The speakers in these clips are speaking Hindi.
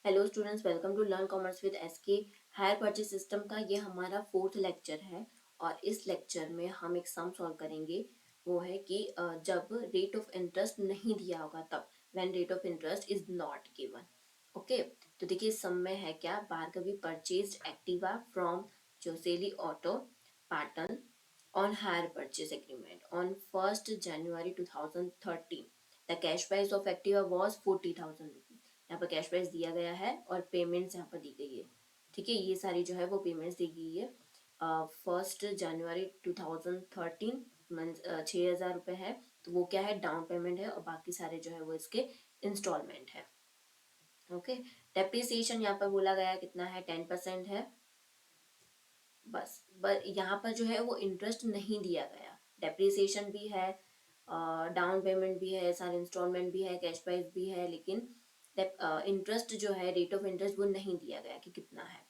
Hello students, welcome to learn commerce with SK. Hire purchase system का ये हमारा 4th लेक्चर है और इस लेक्चर में हम एक सम सॉल्व करेंगे। वो है कि जब रेट ऑफ इंटरेस्ट नहीं दिया होगा तब, when rate of interest is not given. Okay, तो देखिए सम में है क्या। Bhargavi purchased Activa from Josely auto pattern on hire purchase agreement on 1st January 2013. The cash price of Activa was 40,000 rupees. यहाँ पर कैश प्राइस दिया गया है और पेमेंट्स यहाँ पर दी गई है। ठीक है, ये सारी जो है वो पेमेंट्स दी गई है। 1 जनवरी 2013 मीन्स 6,000 रुपये है, तो वो क्या है, डाउन पेमेंट है, और बाकी सारे जो है वो इसके इंस्टॉलमेंट है। ओके, डेप्रिसिएशन यहाँ पर बोला गया कितना है, 10% है। बस यहाँ पर जो है वो इंटरेस्ट नहीं दिया गया। डेप्रिसिएशन भी है, डाउन पेमेंट भी है, सारे इंस्टॉलमेंट भी है, कैश प्राइस भी है, लेकिन इंटरेस्ट जो है, रेट ऑफ इंटरेस्ट वो नहीं दिया गया कि कितना है।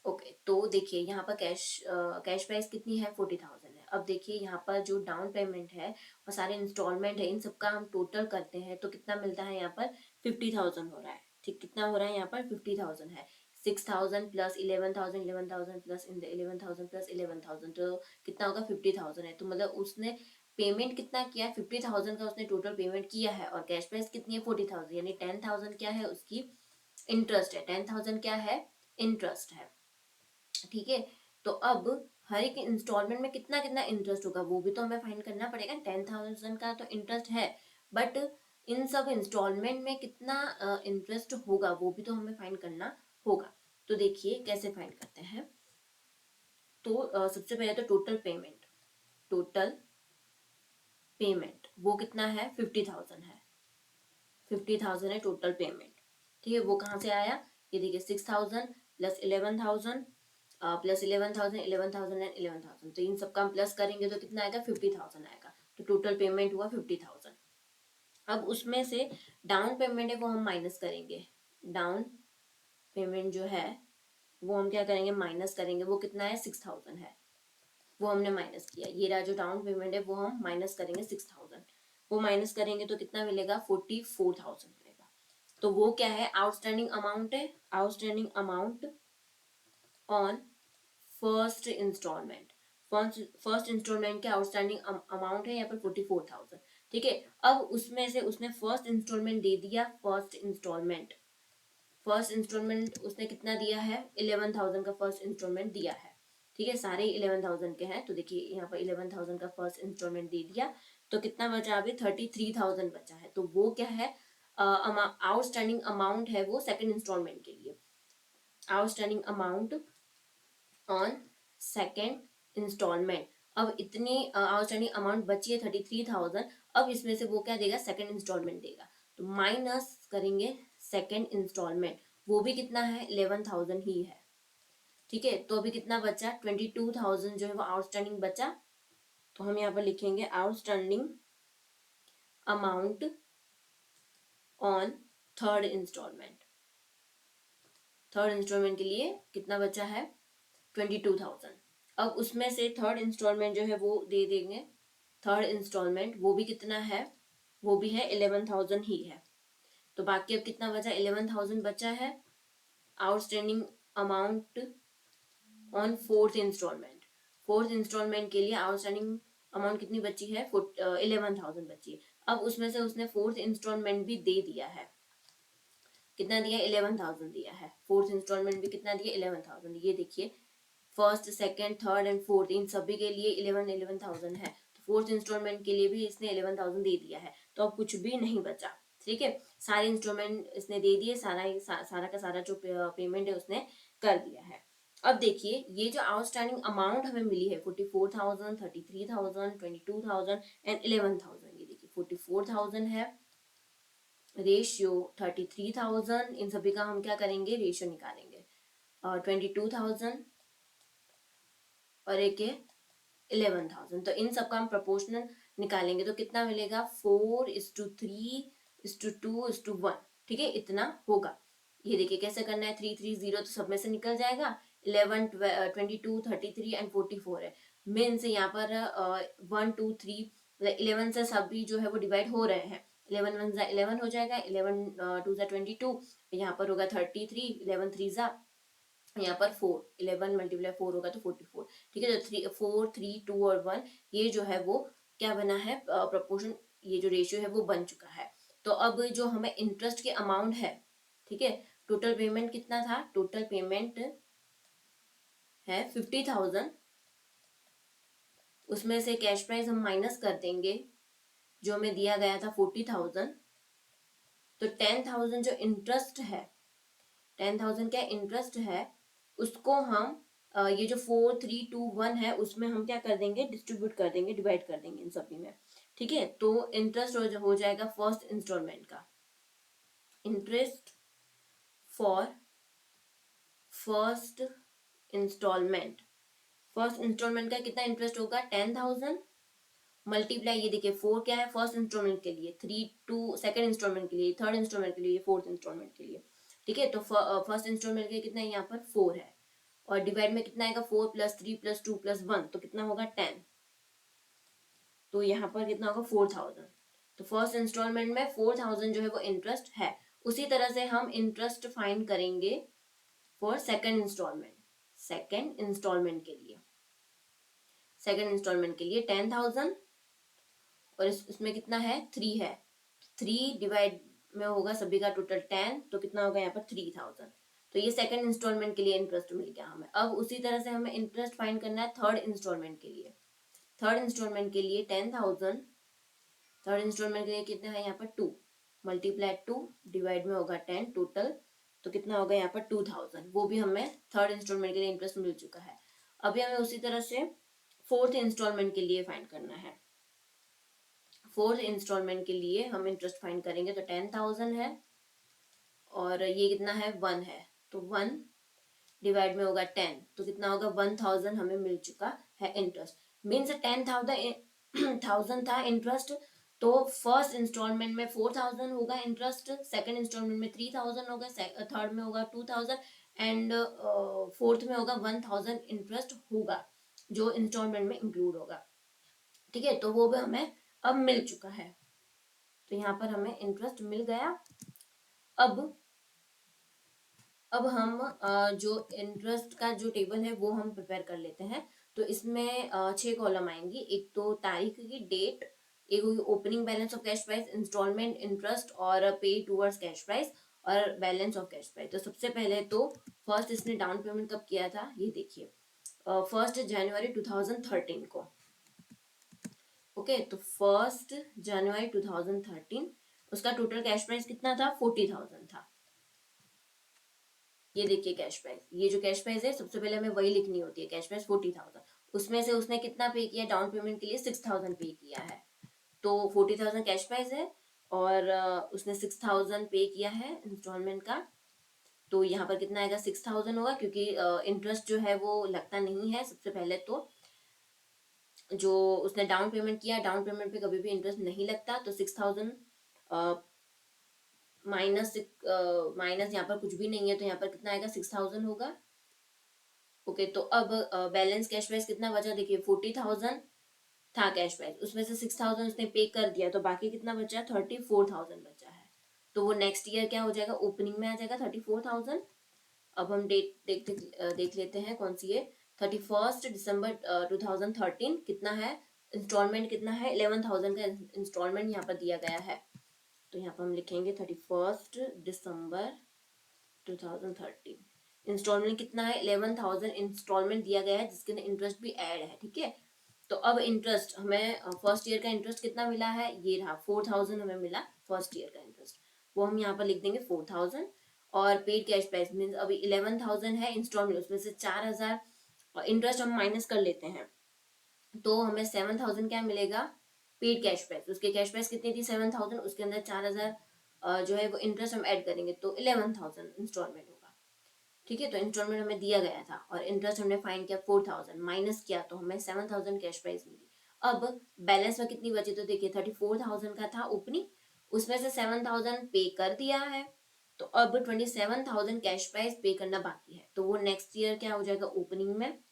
ओके, तो देखिए यहाँ पर कैश प्राइस कितनी है, 40,000 है। अब देखिए यहाँ पर जो डाउन पेमेंट है और सारे इंस्टॉलमेंट है, इन सबका हम टोटल करते हैं तो कितना मिलता है, यहाँ पर 50,000 हो रहा है। ठीक, कितना हो रहा है यहाँ पर, 50,000 है। 6,000 प्लस 11,000, 11,000 प्लस 11,000 प्लस 11,000, तो कितना होगा, 50,000 है। तो मतलब उसने पेमेंट कितना किया है, 50,000 का उसने टोटल पेमेंट किया है, और कैश प्राइस कितनी है, 40,000, यानी 10,000 क्या है उसकी इंटरेस्ट है। 10,000 क्या है, इंटरेस्ट है। ठीक है, तो अब हर एक इंस्टॉलमेंट में कितना कितना इंटरेस्ट होगा वो भी तो हमें फाइंड करना पड़ेगा। 10,000 का तो इंटरेस्ट है, बट इन सब इंस्टॉलमेंट में कितना इंटरेस्ट होगा वो भी तो हमें फाइंड करना होगा। तो देखिए कैसे फाइंड करते हैं। तो सबसे पहले तो टोटल पेमेंट वो कितना है, 50,000 है। 50,000 है टोटल पेमेंट। ठीक है, वो कहाँ से आया, ये देखिए 6,000 प्लस 11,000 प्लस 11,000, 11,000 एंड 11,000, तो इन सबका हम प्लस करेंगे तो कितना आएगा, 50,000 आएगा। तो टोटल पेमेंट हुआ 50,000। अब उसमें से डाउन पेमेंट है वो हम माइनस करेंगे। डाउन पेमेंट जो है वो हम क्या करेंगे, माइनस करेंगे। वो कितना है, 6,000 है, वो हमने माइनस किया। ये रहा जो डाउन पेमेंट है वो हम माइनस करेंगे 6,000। वो माइनस करेंगे तो कितना मिलेगा, 44,000 मिलेगा। तो वो क्या है, आउटस्टैंडिंग अमाउंट है। Outstanding amount on first instalment. First instalment के आउटस्टैंडिंग अमाउंट है यहाँ पर 44,000। ठीक है, अब उसमें से उसने फर्स्ट इंस्टॉलमेंट दे दिया। फर्स्ट इंस्टॉलमेंट उसने कितना दिया है, 11,000 का फर्स्ट इंस्टॉलमेंट दिया है। ठीक है, सारे 11,000 के हैं, तो देखिए यहाँ पर 11,000 का फर्स्ट इंस्टॉलमेंट दे दिया, तो कितना बचा, अभी 33,000 बचा है। तो वो क्या है, आउटस्टैंडिंग अमाउंट है वो सेकंड इंस्टॉलमेंट के लिए। Outstanding amount on second instalment. अब इतनी आउटस्टैंडिंग अमाउंट बची है 33,000। अब इसमें से वो क्या देगा, सेकेंड इंस्टॉलमेंट देगा। तो माइनस करेंगे सेकेंड इंस्टॉलमेंट, वो भी कितना है, 11,000 ही है। ठीक है, तो अभी कितना बचा, 22,000 जो है वो आउटस्टैंडिंग बचा। तो हम यहाँ पर लिखेंगे outstanding amount on third instalment. Third instalment के लिए कितना बचा है, 22,000। अब उसमें से थर्ड इंस्टॉलमेंट जो है वो दे देंगे। थर्ड इंस्टॉलमेंट वो भी कितना है, वो भी है 11,000 ही है। तो बाकी अब कितना बचा, 11,000 बचा है। Outstanding amount on fourth instalment. Fourth instalment के लिए आउटस्टैंडिंग अमाउंट कितनी बची है, 11,000 बची है। अब उसमें से उसने फोर्थ इंस्टॉलमेंट भी दे दिया है। कितना दिया, 11,000 दिया है। फोर्थ इंस्टॉलमेंट भी कितना दिया, 11,000। ये देखिए first second third and fourth इन सभी के लिए 11,000 है। तो फोर्थ इंस्टॉलमेंट के लिए भी इसने 11,000 दे दिया है, तो अब कुछ भी नहीं बचा। ठीक है, सारे इंस्टॉलमेंट इसने दे दिए, सारा का सारा जो पेमेंट है उसने कर दिया है। अब देखिए ये जो आउटस्टैंडिंग अमाउंट हमें मिली है, 44,000, 33,000, 22,000 एंड 11,000। ये देखिए 44,000 है, रेशियो 33,000, इन सभी का हम क्या करेंगे, रेशियो निकालेंगे। और 22,000 और एक 11,000, तो इन सबका हम प्रोपोर्शनल निकालेंगे तो कितना मिलेगा, 4:3:2:1। ठीक है, इतना होगा। ये देखिए कैसे करना है, 3:3:0 तो सब में से निकल जाएगा। 11, 22, 33 एंड 44 है। मीन से यहाँ पर 1, 2, 3 11 से सभी जो है वो डिवाइड हो रहे हैं। 11 1 11 हो जाएगा, 11 2 22 यहाँ पर होगा 33, 11 थ्री जा, यहाँ पर 4, 11 मल्टीप्लाई 4 होगा तो 44। ठीक है, तो 4, 3, 2 और 1 ये जो है वो क्या बना है, प्रपोर्शन, ये जो रेशियो है वो बन चुका है। तो अब जो हमें इंटरेस्ट के अमाउंट है, ठीक है, टोटल पेमेंट कितना था, टोटल पेमेंट है 50,000, उसमें से कैश प्राइस हम माइनस कर देंगे जो हमें दिया गया था 40,000, तो 10,000 जो इंटरेस्ट है, 10,000 क्या इंटरेस्ट है, उसको हम ये जो 4, 3, 2, 1 है उसमें हम क्या कर देंगे, डिस्ट्रीब्यूट कर देंगे, डिवाइड कर देंगे इन सभी में। ठीक है, तो इंटरेस्ट हो जाएगा फर्स्ट इंस्टॉलमेंट का, interest for first instalment, first instalment का कितना इंटरेस्ट होगा, 10,000 मल्टीप्लाई, ये देखिए 4 क्या है फर्स्ट इंस्टॉलमेंट के लिए, 3 2 सेकंड इंस्टॉलमेंट के लिए, थर्ड इंस्टॉलमेंट के लिए, फोर्थ इंस्टॉलमेंट के लिए। ठीक है, तो फर्स्ट इंस्टॉलमेंट के लिए कितना है, यहाँ पर 4 है, और डिवाइड में कितना आएगा, 4 + 3 + 2 + 1, तो कितना होगा 10, तो यहाँ पर कितना होगा 4,000। तो फर्स्ट इंस्टॉलमेंट में 4,000 जो है वो इंटरेस्ट है। उसी तरह से हम इंटरेस्ट फाइंड करेंगे for second instalment, second instalment के लिए, सेकंड इंस्टॉलमेंट के लिए 10,000, और इसमें कितना है 3 है, 3 डिवाइड में होगा सभी का टोटल 10, तो कितना होगा यहाँ पर 3,000। तो ये सेकंड इंस्टॉलमेंट के लिए इंटरेस्ट मिल गया हमें। अब उसी तरह से हमें इंटरेस्ट फाइंड करना है थर्ड इंस्टॉलमेंट के लिए, थर्ड इंस्टॉलमेंट के लिए 10,000, थर्ड इंस्टॉलमेंट के लिए कितना है यहाँ पर 2 मल्टीप्लाई 2 डिवाइड में होगा 10 टोटल, तो कितना होगा यहाँ पर 2,000, वो भी हमें थर्ड इंस्टॉलमेंट के लिए इंटरेस्ट मिल चुका है। अभी हमें उसी तरह से फोर्थ इंस्टॉलमेंट के लिए फाइंड करना है। फोर्थ इंस्टॉलमेंट के लिए हम इंटरेस्ट फाइंड करेंगे, तो 10,000 है और ये कितना है 1 है, तो 1 डिवाइड में होगा 10, तो कितना होगा 1,000 हमें मिल चुका है इंटरेस्ट। मीन्स 10,000 था इंटरेस्ट, तो फर्स्ट इंस्टॉलमेंट में 4,000 होगा इंटरेस्ट, सेकंड इंस्टॉलमेंट में 3,000 होगा, थर्ड में होगा 2,000 एंड फोर्थ में होगा 1,000 इंटरेस्ट होगा जो इंस्टॉलमेंट में इंक्लूड होगा। ठीक है, तो वो भी हमें अब मिल चुका है, तो यहाँ पर हमें इंटरेस्ट मिल गया। अब हम जो इंटरेस्ट का जो टेबल है वो हम प्रिपेयर कर लेते हैं। तो इसमें 6 कॉलम आएंगी, एक तो तारीख की डेट, एक होगी opening balance of cash price, instalment, interest और पे टूवर्ड्स कैश प्राइस और बैलेंस ऑफ कैश प्राइस। तो सबसे पहले तो फर्स्ट इसने डाउन पेमेंट कब किया था, ये देखिए 1 जनवरी 2013 को। ओके, तो 1 जनवरी 2013 उसका टोटल कैश प्राइस कितना था, 40,000 था। ये देखिए कैश प्राइस, ये जो कैश प्राइस है सबसे पहले हमें वही लिखनी होती है, कैश प्राइस 40,000, उसमें से उसने कितना पे किया, डाउन पेमेंट के लिए 6,000 पे किया है, तो 40,000 कैश प्राइस है और उसने 6,000 पे किया है इंस्टॉलमेंट का, तो यहाँ पर कितना आएगा 6,000 होगा, क्योंकि इंटरेस्ट जो है वो लगता नहीं है। सबसे पहले तो जो उसने डाउन पेमेंट किया, डाउन पेमेंट पे कभी भी इंटरेस्ट नहीं लगता, तो 6,000 माइनस यहाँ पर कुछ भी नहीं है, तो यहाँ पर कितना आएगा 6,000 होगा। ओके, तो अब बैलेंस कैश प्राइस कितना बचा, देखिए 40,000 था कैश प्राइस, उसमें से 6,000 उसने पे कर दिया, तो बाकी कितना बचा, 34,000 बचा है। तो वो नेक्स्ट ईयर क्या हो जाएगा, ओपनिंग में आ जाएगा 34,000। अब हम डेट देख लेते हैं कौन सी है, 31 दिसंबर 2013 कितना है, इंस्टॉलमेंट कितना है, 11,000 का इंस्टॉलमेंट यहाँ पर दिया गया है, तो यहाँ पर हम लिखेंगे 31 दिसंबर 2013, इंस्टॉलमेंट कितना है 11,000 इंस्टॉलमेंट दिया गया है, जिसके अंदर इंटरेस्ट भी ऐड है। ठीक है, तो अब इंटरेस्ट हमें फर्स्ट ईयर का इंटरेस्ट कितना मिला है, ये रहा 4,000 हमें मिला फर्स्ट ईयर का इंटरेस्ट, वो हम यहाँ पर लिख देंगे 4,000। और पेड कैश प्राइस मीन्स अभी 11,000 है इंस्टॉलमेंट, उसमें से 4,000 इंटरेस्ट हम माइनस कर लेते हैं, तो हमें 7,000 क्या मिलेगा, पेड कैश प्राइस। उसके कैश प्राइस कितनी थी 7,000, उसके अंदर 4,000 जो है वो इंटरेस्ट हम ऐड करेंगे, तो 11,000 इंस्टॉलमेंट होगा। ठीक है, तो इंस्टॉलमेंट हमें दिया गया था और इंटरेस्ट हमने फाइंड किया 4,000, माइनस किया तो हमें 7,000 कैश प्राइस मिली। अब बैलेंस में कितनी बची, तो देखिए 34,000 का था ओपनिंग, उसमें से 7,000 पे कर दिया है, तो अब 27,000 कैश प्राइस पे करना बाकी है, तो वो नेक्स्ट ईयर क्या हो जाएगा ओपनिंग में।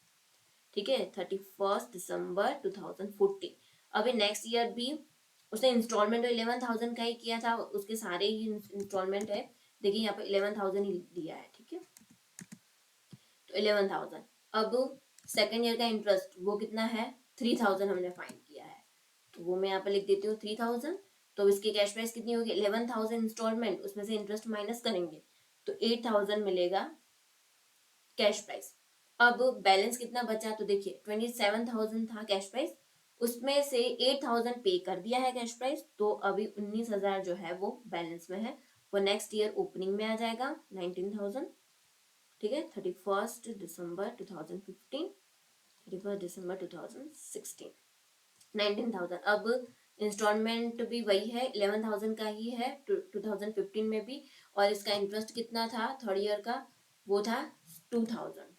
ठीक है, 31 दिसंबर 2014। अभी नेक्स्ट ईयर भी उसने इंस्टॉलमेंट तो 11,000 का ही किया था, उसके सारे ही इंस्टॉलमेंट है देखिए यहाँ पे 11,000 ही दिया है, ठीक है, तो 11,000। अब सेकेंड ईयर का इंटरेस्ट वो कितना है, 3,000 हमने फाइंड किया है, तो वो मैं यहाँ पे लिख देती हूँ 3,000। तो इसकी कैश प्राइस कितनी होगी, 11,000 इंस्टॉलमेंट, उसमें से इंटरेस्ट माइनस करेंगे तो 8,000 मिलेगा कैश प्राइस। अब बैलेंस कितना बचा, तो देखिए 27,000 था कैश प्राइस, उसमें से 8,000 पे कर दिया है कैश प्राइस, तो अभी 19,000 जो है वो बैलेंस में है, वो नेक्स्ट ईयर ओपनिंग में आ जाएगा 19,000, ठीक है, 31 दिसंबर 2015, 31 दिसंबर 2016, 19,000। अब इंस्टॉलमेंट भी वही है, 11,000 का ही है 2015 में भी, और इसका इंटरेस्ट कितना था थर्ड ईयर का, वो था 2,000,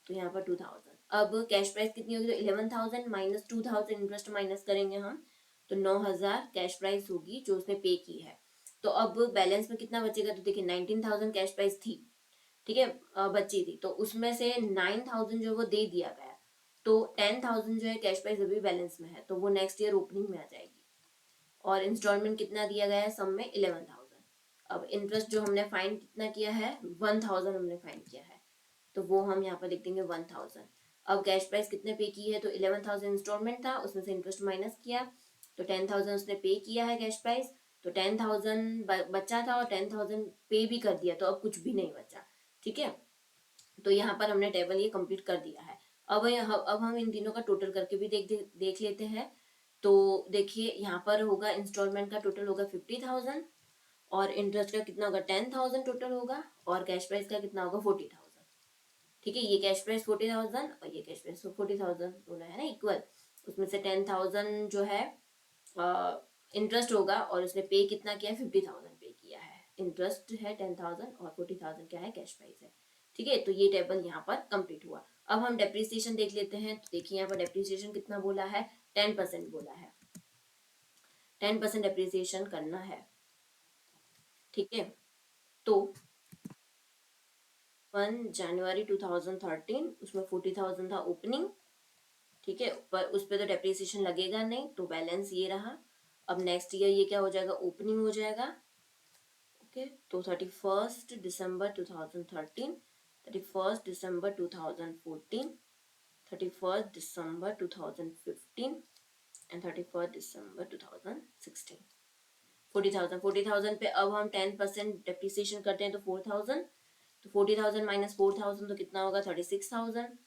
तो यहाँ पर 2,000। अब कैश प्राइस कितनी होगी, तो 11,000 माइनस 2,000 इंटरेस्ट माइनस करेंगे हम, तो 9,000 कैश प्राइस होगी जो उसने पे की है। तो अब बैलेंस में कितना बचेगा, तो देखिए 19,000 कैश प्राइस थी, ठीक है, बची थी, तो उसमें से 9,000 जो वो दे दिया गया, तो 10,000 जो है कैश प्राइस अभी बैलेंस में है, तो वो नेक्स्ट ईयर ओपनिंग में आ जाएगी। और इंस्टॉलमेंट कितना दिया गया है सम में, 11,000। अब इंटरेस्ट जो हमने फाइंड कितना किया है, 1,000 हमने फाइंड किया है, तो वो हम यहाँ पर लिख देंगे 1,000। अब कैश प्राइस कितने पे की है, तो 11,000 इंस्टॉलमेंट था, उसमें से इंटरेस्ट माइनस किया, तो 10,000 उसने पे किया है कैश प्राइस, तो 10,000 बचा था और 10,000 पे भी कर दिया, तो अब कुछ भी नहीं बचा, ठीक है। तो यहाँ पर हमने टेबल ये कंप्लीट कर दिया है। अब हम इन तीनों का टोटल करके भी देख लेते हैं। तो देखिए यहाँ पर होगा इंस्टॉलमेंट का टोटल होगा 50,000, और इंटरेस्ट का कितना होगा 10,000 टोटल होगा, और कैश प्राइस का कितना होगा 40,000, ठीक है। ये कैश प्राइस 40,000 और ये कैश प्राइस 40,000 दोनों है ना इक्वल, उसमें से 10,000 जो है इंटरेस्ट होगा, और उसने पे कितना किया है, 50,000 पे किया है, इंटरेस्ट है 10,000 और 40,000 क्या है, कैश प्राइस है, ठीक है। तो ये टेबल यहाँ पर कंप्लीट हुआ। अब हम डेप्रिसिएशन देख लेते हैं, तो देखिए यहाँ पर डेप्रिसिएशन कितना बोला है, 10% बोला है, 10% डेप्रिसिएशन करना है, ठीक है। तो 1 जनवरी 2013 उसमें 40,000 था ओपनिंग, ठीक है, पर उस पर तो डेप्रिसिएशन लगेगा नहीं, तो बैलेंस ये रहा। अब नेक्स्ट ईयर ये क्या हो जाएगा, ओपनिंग हो जाएगा, ओके। तो 31 दिसंबर 2013, 31 दिसंबर 2014, 31 दिसंबर 2015 एंड 31 दिसंबर 2016। 40,000 पे अब हम 10% डेप्रिसिएशन करते हैं, तो 4,000, तो 40,000 माइनस 4,000 तो कितना होगा, 36,000,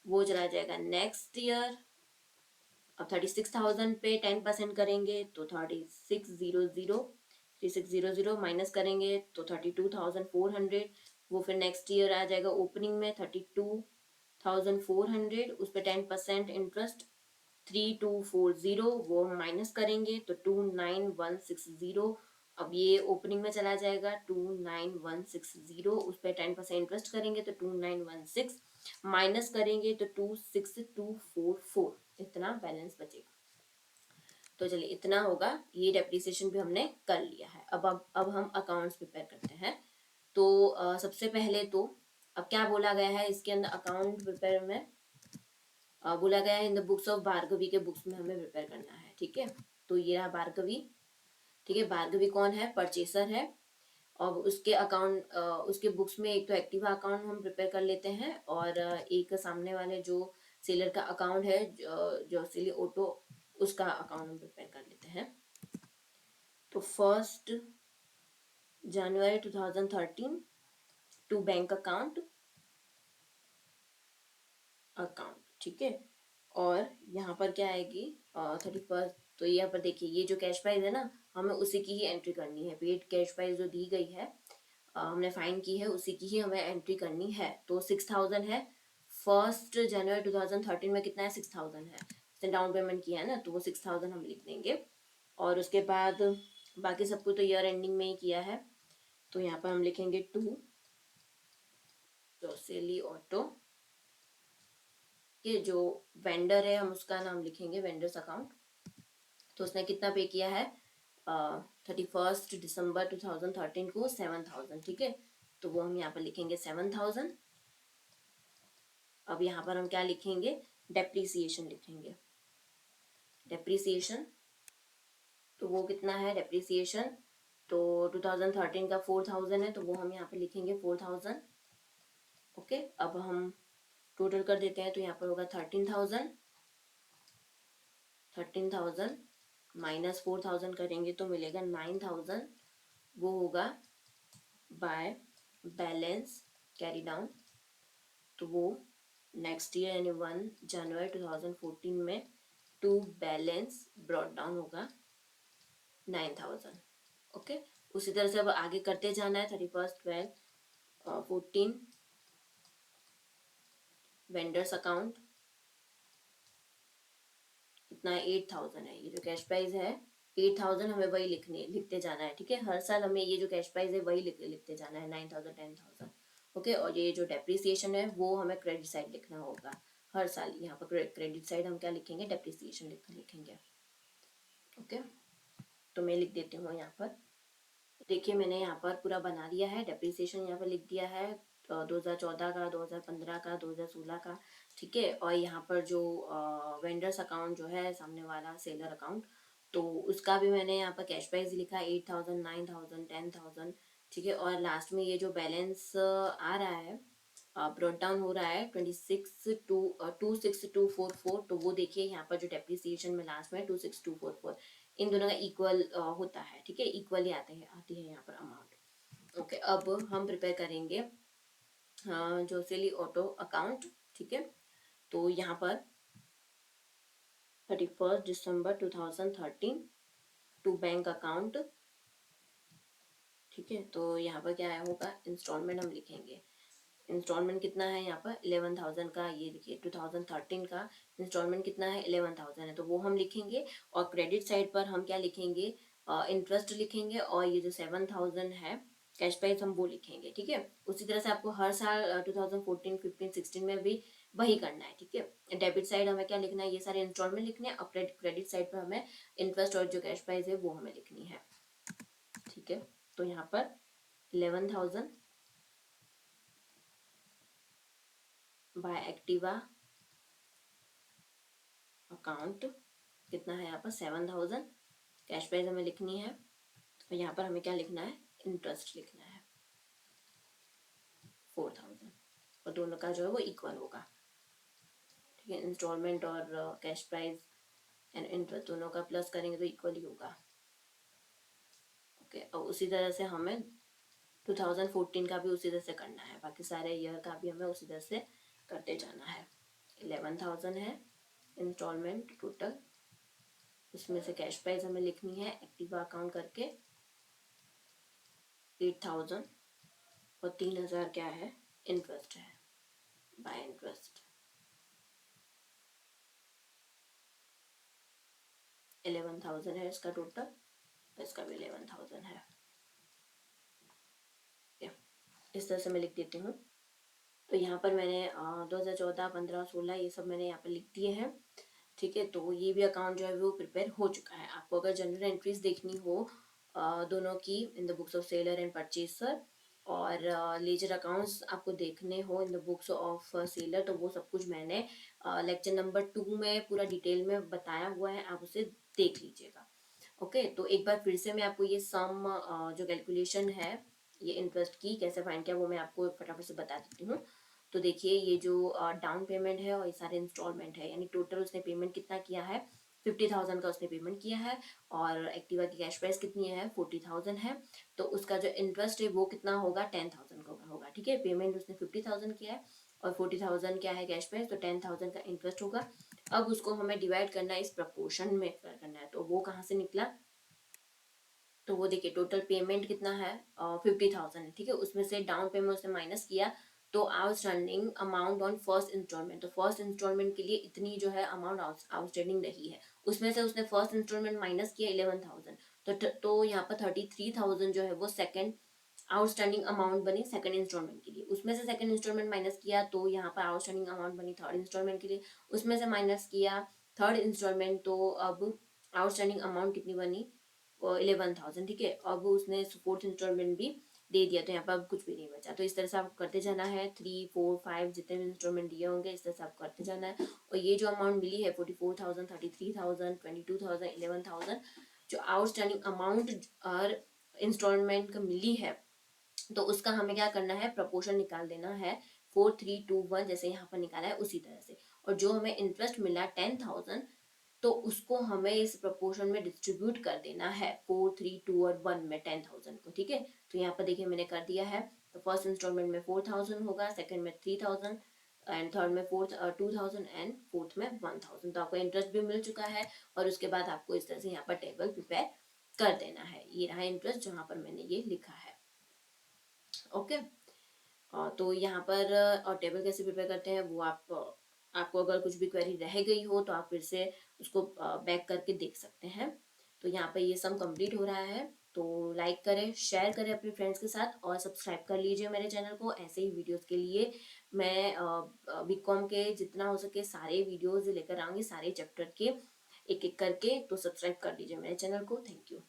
वो चला जाएगा नेक्स्ट ईयर। अब 36,000 पे 10% करेंगे तो 36,000 माइनस करेंगे तो 32,400, वो फिर नेक्स्ट ईयर आ जाएगा ओपनिंग में 32,400, उस पर 10% इंटरेस्ट 3,240, वो हम माइनस करेंगे तो 29,160। अब ये ओपनिंग में चला जाएगा 29,160, उस पर 10% इंटरेस्ट करेंगे तो 2916, माइनस करेंगे तो 26,244, इतना बैलेंस बचेगा। तो चलिए इतना होगा, ये डेप्रिसिएशन भी हमने कर लिया है। अब हम अकाउंट्स प्रिपेयर करते हैं। तो सबसे पहले तो अब क्या बोला गया है इसके अंदर, अकाउंट प्रिपेयर में बोला गया है in the books of Bhargavi के बुक्स में हमें प्रिपेयर करना है, ठीक है। तो ये रहा भार्गवी, ठीक है। भार्गवी कौन है, परचेसर है, और उसके अकाउंट उसके बुक्स में एक तो एक्टिवा अकाउंट हम प्रिपेयर कर लेते हैं, और एक सामने वाले जो सेलर का अकाउंट है, जो सिली ऑटो, उसका अकाउंट हम प्रिपेयर कर लेते हैं। तो 1 जनवरी 2013 टू बैंक अकाउंट, ठीक है। और यहाँ पर क्या आएगी 31, तो यहाँ पर देखिए ये जो कैश प्राइस है ना, हमें उसी की ही एंट्री करनी है, पेड कैश प्राइस जो दी गई है हमने फाइन की है, उसी की ही हमें एंट्री करनी है। तो 6,000 है, 1 जनवरी 2013 में कितना है, 6,000 है, उसने डाउन पेमेंट किया है ना, तो वो 6,000 हम लिख देंगे। और उसके बाद बाकी सब कुछ तो ईयर एंडिंग में ही किया है, तो यहाँ पर हम लिखेंगे 2 जोसेली ऑटो, कि जो वेंडर है हम उसका नाम लिखेंगे, वेंडर्स अकाउंट। तो उसने कितना पे किया है 31 दिसंबर 2013 को 7,000, ठीक है, तो वो हम यहाँ पर लिखेंगे 7,000। अब यहाँ पर हम क्या लिखेंगे, डेप्रिसिएशन लिखेंगे, डेप्रिसिएशन, तो वो कितना है डेप्रिसिएशन तो 2013 का 4000 है, तो वो हम यहाँ पे लिखेंगे 4000। ओके, अब हम टोटल कर देते हैं, तो यहाँ पर होगा 13,000 माइनस 4000 करेंगे तो मिलेगा 9000, वो होगा बाय बैलेंस कैरी डाउन। तो वो नेक्स्ट ईयर यानी 1 जनवरी 2014 में टू बैलेंस ब्रॉट डाउन होगा 9000। ओके, उसी तरह से अब आगे करते जाना है। 31/12/14 वेंडर्स अकाउंट कितना है, 8000 है। ये जो कैश प्राइस है 8000 हमें वही लिखते जाना है। ठीक है, हर साल हमें ये जो कैश प्राइस है वही लिखते जाना है, 9000 10,000। ओके, और ये जो डेप्रिसिएशन है वो हमें क्रेडिट साइड लिखना होगा हर साल। यहाँ पर क्रेडिट साइड हम क्या लिखेंगे, डेप्रिसिएशन लिखेंगे। ओके, तो मैं लिख देती हूँ यहाँ पर। देखिए मैंने यहाँ पर पूरा बना दिया है, डेप्रिसिएशन यहाँ पर लिख दिया है 2014 का, 2015 का, 2016 का। ठीक है, और यहाँ पर जो वेंडर्स अकाउंट जो है सामने वाला सेलर अकाउंट, तो उसका भी मैंने यहाँ पर कैश प्राइस लिखा है 8000 9000 10,000। ठीक है, और लास्ट में ये जो बैलेंस आ रहा है ब्रॉट डाउन हो रहा है 26244, तो वो देखिए यहाँ पर जो डेप्रिसिएशन में लास्ट में 26244, इन दोनों का इक्वल होता है। ठीक है, इक्वली आती है यहाँ पर अमाउंट। ओके, अब हम प्रिपेयर करेंगे जो सिली ऑटो अकाउंट। ठीक है, तो यहाँ पर 31 दिसंबर 2013 टू बैंक अकाउंट। ठीक है, तो यहाँ पर क्या होगा, इंस्टॉलमेंट हम लिखेंगे। इंस्टॉलमेंट कितना है यहाँ पर 11,000 का, ये देखिए 2013 का इंस्टॉलमेंट कितना है 11,000 है, तो वो हम लिखेंगे। और क्रेडिट साइड पर हम क्या लिखेंगे, इंटरेस्ट लिखेंगे, और ये जो 7,000 है कैश प्राइस हम वो लिखेंगे। ठीक है, उसी तरह से आपको हर साल 2014 15 16 में भी वही करना है। ठीक है, डेबिट साइड हमें क्या लिखना है, ये सारे इंस्टॉलमेंट लिखने हैं, और क्रेडिट साइड पर हमें इंटरेस्ट और जो कैश प्राइस है वो हमें लिखनी है। ठीक है, तो यहाँ पर 11,000 बाय एक्टिवा अकाउंट कितना है यहाँ पर 7,000, कैश प्राइस हमें लिखनी है, और यहाँ पर हमें क्या लिखना है, इंटरेस्ट लिखना है 4,000, और दोनों का जो है वो इक्वल होगा। ठीक है, इंस्टॉलमेंट और कैश प्राइस एंड इंटरेस्ट दोनों का प्लस करेंगे तो इक्वल ही होगा। ओके, और उसी तरह से हमें 2014 का भी उसी तरह से करना है, बाकी सारे ईयर का भी हमें उसी तरह से करते जाना है। 11,000 है इंस्टॉलमेंट टोटल, उसमें से कैश प्राइस हमें लिखनी है एक्टिवा अकाउंट करके 8,000, और 3,000 क्या है, इंटरेस्ट है बाय इंटरेस्ट। 11,000 है इसका टोटल, इसका भी 11,000 है। इस तरह से मैं लिख देती हूँ। तो यहाँ पर मैंने 2014 15 16 ये सब मैंने यहाँ पर लिख दिए हैं। ठीक है, तो ये भी अकाउंट जो है वो प्रिपेयर हो चुका है। आपको अगर जनरल एंट्रीज देखनी हो दोनों की in the books of seller and purchaser, और लेजर अकाउंट्स आपको देखने हो in the books of seller, तो वो सब कुछ मैंने लेक्चर नंबर 2 में पूरा डिटेल में बताया हुआ है, आप उसे देख लीजिएगा। ओके, तो एक बार फिर से मैं आपको ये सम जो कैलकुलेशन है ये इंटरेस्ट की कैसे फाइंड किया वो मैं आपको फटाफट से बता देती हूँ। तो देखिए ये जो डाउन पेमेंट है और ये सारे इंस्टॉलमेंट है, यानी टोटल उसने पेमेंट कितना किया है 50,000 का उसने पेमेंट किया है, और एक्टिवा की कैश प्राइस कितनी है 40,000 है, तो उसका जो इंटरेस्ट है वो कितना होगा 10,000 का होगा। ठीक है, पेमेंट उसने 50,000 किया है और 40,000 क्या है कैश प्राइस, तो 10,000 का इंटरेस्ट होगा। अब उसको हमें डिवाइड करना है इस प्रपोर्शन में करना है, तो वो कहाँ से निकला, तो वो देखिए टोटल पेमेंट कितना है 50,000 है। ठीक है, उसमें से डाउन पेमेंट उसने माइनस किया, तो outstanding amount on first instalment, तो फर्स्ट इंस्टॉलमेंट के लिए इतनी जो है अमाउंट आउटस्टैंडिंग रही है, उसमें से उसने फर्स्ट इंस्टॉलमेंट माइनस किया 11,000, तो यहाँ पर 33,000 जो है वो सेकंड आउटस्टैंडिंग अमाउंट बनी सेकंड इंस्टॉलमेंट के लिए। उसमें से सेकंड इंस्टॉलमेंट माइनस किया तो यहाँ पर आउटस्टैंडिंग अमाउंट बनी थर्ड इंस्टॉलमेंट के लिए, उसमें से माइनस किया थर्ड इंस्टॉलमेंट, तो अब आउटस्टैंडिंग अमाउंट कितनी बनी 11,000। ठीक है, अब उसने फोर्थ इंस्टॉलमेंट भी दे दिया, तो यहाँ पर अब कुछ भी नहीं बचा। तो इस तरह से आपको करते जाना है 3 4 5 जितने भी इंस्टॉलमेंट दिए होंगे इस तरह से आपको करते जाना है। और ये जो अमाउंट मिली है 44,000 33,000 22,000 11,000 जो आउटस्टैंडिंग अमाउंट और इंस्टॉलमेंट का मिली है, तो उसका हमें क्या करना है, प्रपोर्शन निकाल देना है 4321 जैसे यहाँ पर निकाला है उसी तरह से। और जो हमें इंटरेस्ट मिला 10,000, तो उसको हमें इस प्रपोर्शन में डिस्ट्रीब्यूट कर देना है 4, 3, 2 और 1 में 10,000 को। ठीक है, तो यहाँ पर देखिए मैंने कर दिया है। तो फर्स्ट इंस्टॉलमेंट में 4,000 होगा, सेकंड में 3,000 एंड थर्ड में 2,000 एंड फोर्थ में 1,000। तो आपको इंटरेस्ट भी मिल चुका है और उसके बाद आपको इस तरह से यहाँ पर टेबल प्रिपेयर कर देना है। ये रहा इंटरेस्ट जहाँ पर मैंने ये लिखा है। ओके, तो यहाँ पर और टेबल कैसे प्रिपेयर करते हैं वो आपको अगर कुछ भी क्वेरी रह गई हो तो आप फिर से उसको बैक करके देख सकते हैं। तो यहाँ पर ये सम कंप्लीट हो रहा है, तो लाइक करें, शेयर करें अपने फ्रेंड्स के साथ और सब्सक्राइब कर लीजिए मेरे चैनल को। ऐसे ही वीडियोस के लिए मैं बीकॉम के जितना हो सके सारे वीडियोस लेकर आऊँगी, सारे चैप्टर के एक एक करके। तो सब्सक्राइब कर लीजिए मेरे चैनल को। Thank you.